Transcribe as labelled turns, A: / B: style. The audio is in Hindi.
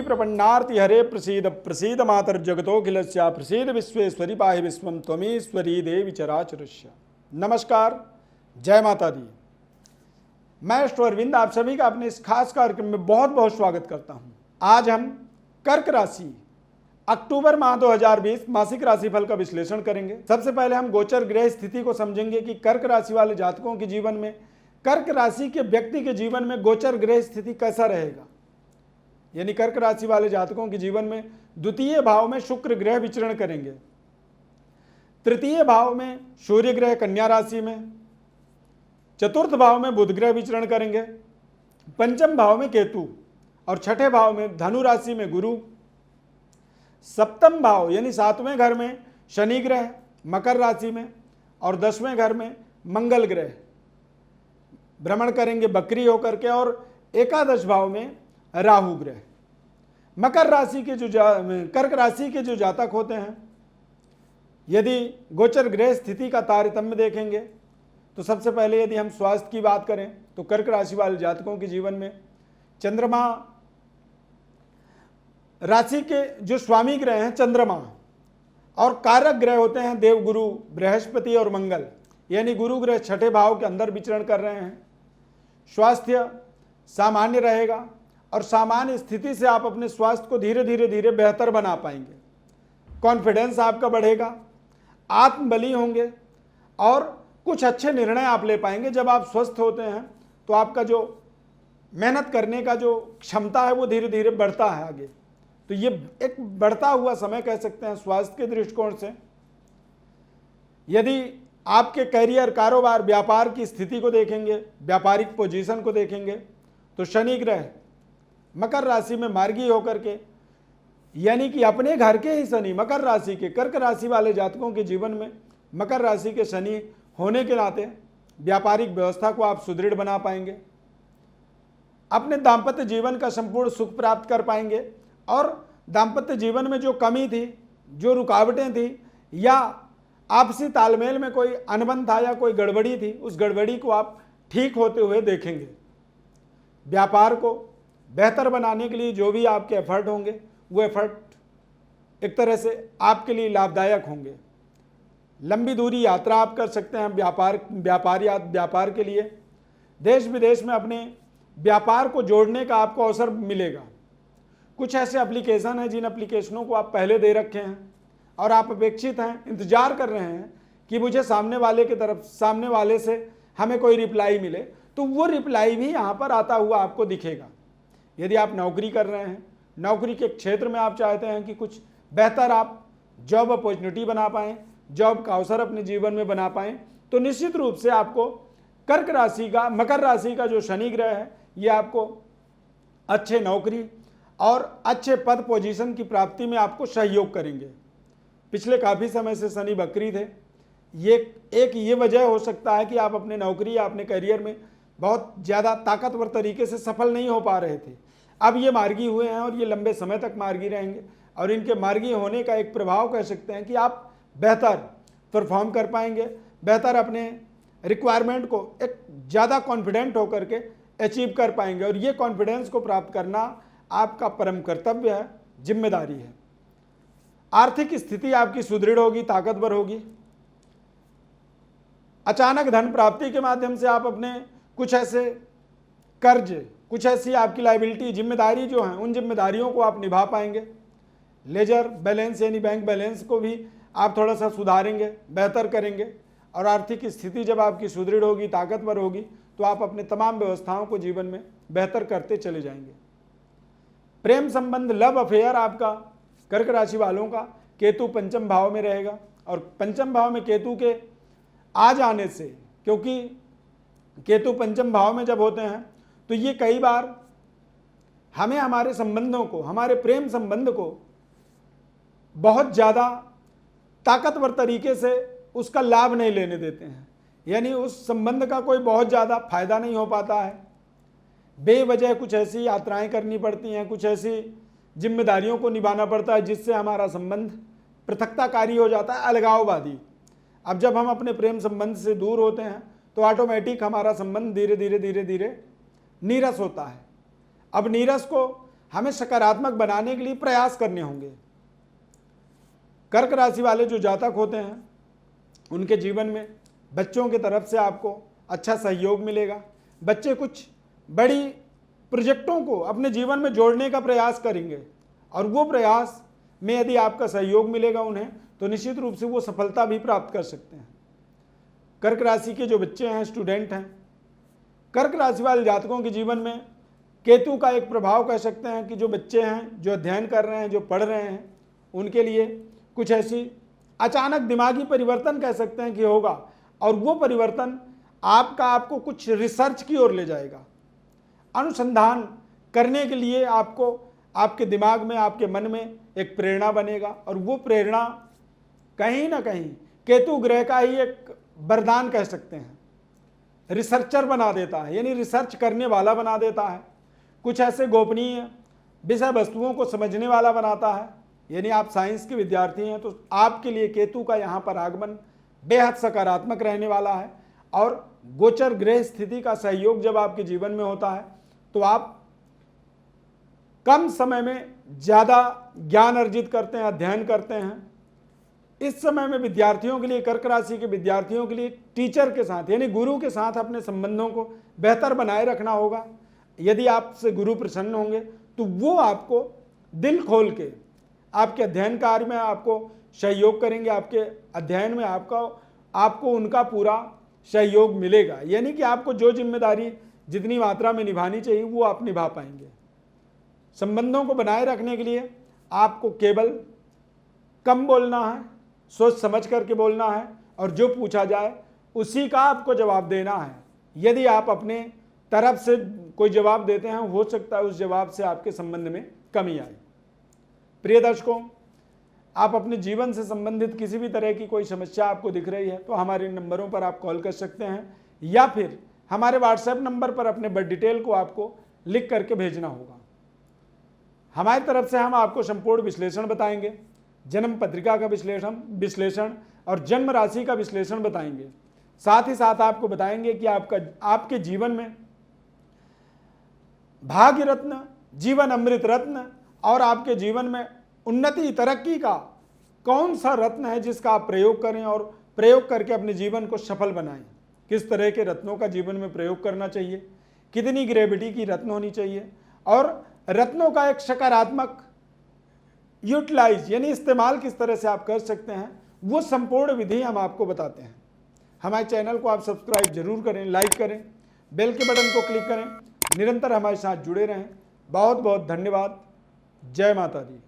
A: प्रपन्नार्ति हरे प्रसीद प्रसीद मातर जगतोखिलस्या प्रसीद विश्वेश्वरी पाहि विश्वम त्वमीश्वरी देवी चराचरस्य। नमस्कार, जय माता दी। मैं अष्टो अरविंद आप सभी का अपने इस खास कार्यक्रम में बहुत बहुत स्वागत करता हूं। आज हम कर्क राशि अक्टूबर माह 2020 मासिक राशिफल का विश्लेषण करेंगे। सबसे पहले हम गोचर ग्रह स्थिति को समझेंगे कि कर्क राशि वाले जातकों के जीवन में, कर्क राशि के व्यक्ति के जीवन में गोचर ग्रह स्थिति कैसा रहेगा। यानी कर्क राशि वाले जातकों के जीवन में द्वितीय भाव में शुक्र ग्रह विचरण करेंगे, तृतीय भाव में सूर्य ग्रह कन्या राशि में, चतुर्थ भाव में बुध ग्रह विचरण करेंगे, पंचम भाव में केतु और छठे भाव में धनु राशि में गुरु, सप्तम भाव यानी सातवें घर में शनि ग्रह मकर राशि में और 10वें घर में मंगल ग्रह भ्रमण करेंगे बकरी होकर के, और एकादश भाव में राहु ग्रह। मकर राशि के कर्क राशि के जो जातक होते हैं, यदि गोचर ग्रह स्थिति का तारतम्य देखेंगे तो सबसे पहले यदि हम स्वास्थ्य की बात करें तो कर्क राशि वाले जातकों के जीवन में चंद्रमा राशि के जो स्वामी ग्रह हैं चंद्रमा और कारक ग्रह होते हैं देवगुरु बृहस्पति और मंगल, यानी गुरु ग्रह छठे भाव के अंदर विचरण कर रहे हैं। स्वास्थ्य सामान्य रहेगा और सामान्य स्थिति से आप अपने स्वास्थ्य को धीरे धीरे बेहतर बना पाएंगे। कॉन्फिडेंस आपका बढ़ेगा, आत्मबली होंगे और कुछ अच्छे निर्णय आप ले पाएंगे। जब आप स्वस्थ होते हैं तो आपका जो मेहनत करने का जो क्षमता है वो धीरे धीरे बढ़ता है आगे। तो ये एक बढ़ता हुआ समय कह सकते हैं स्वास्थ्य के दृष्टिकोण से। यदि आपके करियर, कारोबार, व्यापार की स्थिति को देखेंगे, व्यापारिक पोजीशन को देखेंगे तो शनि ग्रह मकर राशि में मार्गी होकर के, यानी कि अपने घर के ही शनि मकर राशि के, कर्क राशि वाले जातकों के जीवन में मकर राशि के शनि होने के नाते व्यापारिक व्यवस्था को आप सुदृढ़ बना पाएंगे, अपने दाम्पत्य जीवन का संपूर्ण सुख प्राप्त कर पाएंगे और दाम्पत्य जीवन में जो कमी थी, जो रुकावटें थी या आपसी तालमेल में कोई अनबन था या कोई गड़बड़ी थी, उस गड़बड़ी को आप ठीक होते हुए देखेंगे। व्यापार को बेहतर बनाने के लिए जो भी आपके एफर्ट होंगे वो एफर्ट एक तरह से आपके लिए लाभदायक होंगे। लंबी दूरी यात्रा आप कर सकते हैं व्यापार के लिए। देश विदेश में अपने व्यापार को जोड़ने का आपको अवसर मिलेगा। कुछ ऐसे एप्लीकेशन हैं जिन एप्लीकेशनों को आप पहले दे रखे हैं और आप अपेक्षित हैं, इंतजार कर रहे हैं कि मुझे सामने वाले से हमें कोई रिप्लाई मिले, तो वो रिप्लाई भी यहाँ पर आता हुआ आपको दिखेगा। यदि आप नौकरी कर रहे हैं, नौकरी के क्षेत्र में आप चाहते हैं कि कुछ बेहतर आप जॉब अपॉर्चुनिटी बना पाएँ, जॉब का अवसर अपने जीवन में बना पाएँ, तो निश्चित रूप से आपको कर्क राशि का, मकर राशि का जो शनि ग्रह है ये आपको अच्छे नौकरी और अच्छे पद पोजीशन की प्राप्ति में आपको सहयोग करेंगे। पिछले काफ़ी समय से शनि बकरी थे, ये वजह हो सकता है कि आप अपने नौकरी या अपने करियर में बहुत ज़्यादा ताकतवर तरीके से सफल नहीं हो पा रहे थे। अब ये मार्गी हुए हैं और ये लंबे समय तक मार्गी रहेंगे और इनके मार्गी होने का एक प्रभाव कह सकते हैं कि आप बेहतर परफॉर्म कर पाएंगे, बेहतर अपने रिक्वायरमेंट को एक ज़्यादा कॉन्फिडेंट होकर के अचीव कर पाएंगे और ये कॉन्फिडेंस को प्राप्त करना आपका परम कर्तव्य है, जिम्मेदारी है। आर्थिक स्थिति आपकी सुदृढ़ होगी, ताकतवर होगी। अचानक धन प्राप्ति के माध्यम से आप अपने कुछ ऐसे कर्ज, कुछ ऐसी आपकी लायबिलिटी, जिम्मेदारी जो हैं, उन जिम्मेदारियों को आप निभा पाएंगे। लेजर बैलेंस यानी बैंक बैलेंस को भी आप थोड़ा सा सुधारेंगे, बेहतर करेंगे और आर्थिक स्थिति जब आपकी सुदृढ़ होगी, ताकतवर होगी, तो आप अपने तमाम व्यवस्थाओं को जीवन में बेहतर करते चले जाएंगे। प्रेम संबंध, लव अफेयर आपका कर्क राशि वालों का केतु पंचम भाव में रहेगा और पंचम भाव में केतु के आ जाने से, क्योंकि केतु पंचम भाव में जब होते हैं तो ये कई बार हमें हमारे संबंधों को, हमारे प्रेम संबंध को बहुत ज़्यादा ताकतवर तरीके से उसका लाभ नहीं लेने देते हैं, यानी उस संबंध का कोई बहुत ज़्यादा फायदा नहीं हो पाता है। बेवजह कुछ ऐसी यात्राएं करनी पड़ती हैं, कुछ ऐसी जिम्मेदारियों को निभाना पड़ता है जिससे हमारा संबंध पृथकताकारी हो जाता है, अलगाववादी। अब जब हम अपने प्रेम संबंध से दूर होते हैं तो ऑटोमेटिक हमारा संबंध धीरे धीरे नीरस होता है। अब नीरस को हमें सकारात्मक बनाने के लिए प्रयास करने होंगे। कर्क राशि वाले जो जातक होते हैं उनके जीवन में बच्चों की तरफ से आपको अच्छा सहयोग मिलेगा। बच्चे कुछ बड़ी प्रोजेक्टों को अपने जीवन में जोड़ने का प्रयास करेंगे और वो प्रयास में यदि आपका सहयोग मिलेगा उन्हें, तो निश्चित रूप से वो सफलता भी प्राप्त कर सकते हैं। कर्क राशि के जो बच्चे हैं, स्टूडेंट हैं, कर्क राशि वाले जातकों के जीवन में केतु का एक प्रभाव कह सकते हैं कि जो बच्चे हैं, जो अध्ययन कर रहे हैं, जो पढ़ रहे हैं, उनके लिए कुछ ऐसी अचानक दिमागी परिवर्तन कह सकते हैं कि होगा, और वो परिवर्तन आपको कुछ रिसर्च की ओर ले जाएगा। अनुसंधान करने के लिए आपको आपके दिमाग में, आपके मन में एक प्रेरणा बनेगा, और वो प्रेरणा कहीं ना कहीं केतु ग्रह का ही एक वरदान कह सकते हैं। रिसर्चर बना देता है, यानी रिसर्च करने वाला बना देता है, कुछ ऐसे गोपनीय विषय वस्तुओं को समझने वाला बनाता है। यानी आप साइंस के विद्यार्थी हैं तो आपके लिए केतु का यहाँ पर आगमन बेहद सकारात्मक रहने वाला है। और गोचर ग्रह स्थिति का सहयोग जब आपके जीवन में होता है तो आप कम समय में ज़्यादा ज्ञान अर्जित करते हैं, अध्ययन करते हैं। इस समय में विद्यार्थियों के लिए, कर्क राशि के विद्यार्थियों के लिए टीचर के साथ यानी गुरु के साथ अपने संबंधों को बेहतर बनाए रखना होगा। यदि आपसे गुरु प्रसन्न होंगे तो वो आपको दिल खोल के आपके अध्ययन कार्य में आपको सहयोग करेंगे, आपके अध्ययन में आपको उनका पूरा सहयोग मिलेगा। यानी कि आपको जो जिम्मेदारी जितनी मात्रा में निभानी चाहिए वो आप निभा पाएंगे। संबंधों को बनाए रखने के लिए आपको केवल कम बोलना है, सोच समझ करके बोलना है, और जो पूछा जाए उसी का आपको जवाब देना है। यदि आप अपने तरफ से कोई जवाब देते हैं, हो सकता है उस जवाब से आपके संबंध में कमी आए। प्रिय दर्शकों, आप अपने जीवन से संबंधित किसी भी तरह की कोई समस्या आपको दिख रही है तो हमारे नंबरों पर आप कॉल कर सकते हैं, या फिर हमारे व्हाट्सएप नंबर पर अपने बर्थ डिटेल को आपको लिख करके भेजना होगा। हमारी तरफ से हम आपको संपूर्ण विश्लेषण बताएंगे, जन्म पत्रिका का विश्लेषण और जन्म राशि का विश्लेषण बताएंगे। साथ ही साथ आपको बताएंगे कि आपके जीवन में भाग्य रत्न, जीवन अमृत रत्न और आपके जीवन में उन्नति तरक्की का कौन सा रत्न है जिसका आप प्रयोग करें और प्रयोग करके अपने जीवन को सफल बनाएं। किस तरह के रत्नों का जीवन में प्रयोग करना चाहिए, कितनी ग्रेविटी की रत्न होनी चाहिए, और रत्नों का एक सकारात्मक यूटिलाइज यानी इस्तेमाल किस तरह से आप कर सकते हैं, वो संपूर्ण विधि हम आपको बताते हैं। हमारे चैनल को आप सब्सक्राइब जरूर करें, लाइक करें, बेल के बटन को क्लिक करें, निरंतर हमारे साथ जुड़े रहें। बहुत बहुत धन्यवाद। जय माता दी।